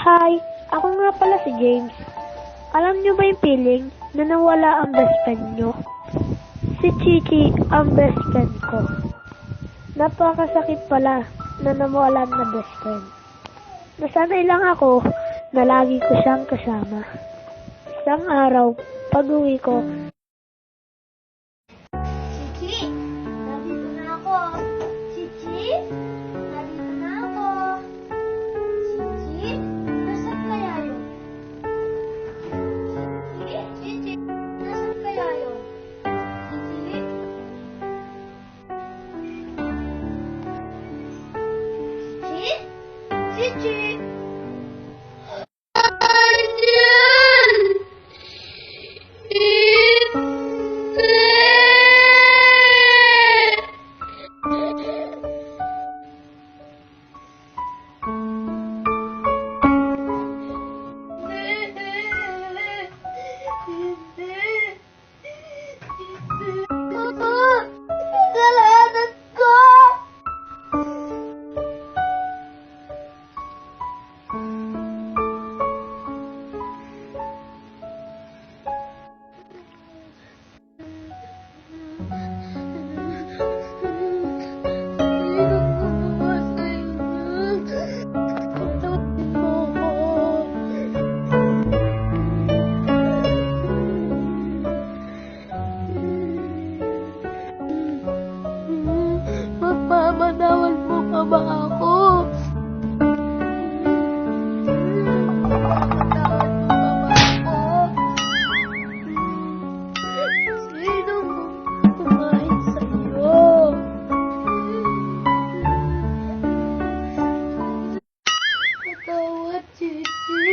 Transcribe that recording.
Hi, ako nga pala si James. Alam niyo ba yung feeling na nawala ang best friend niyo? Si Chichi ang best friend ko. Napakasakit pala na nawalan na best friend. Nasanay lang ako na lagi ko siyang kasama. Isang araw, pag-uwi ko, Chichi, nandito na ako. Chichi, nandito na ako. Chichi, nasaan kaya yun? Chichi, nasaan kaya yun? Chichi? Chichi? Chichi? Kasalanan ko! Magpapanawal mo pa ba ako? Sino kumain sa'yo? Patawad, Chichi.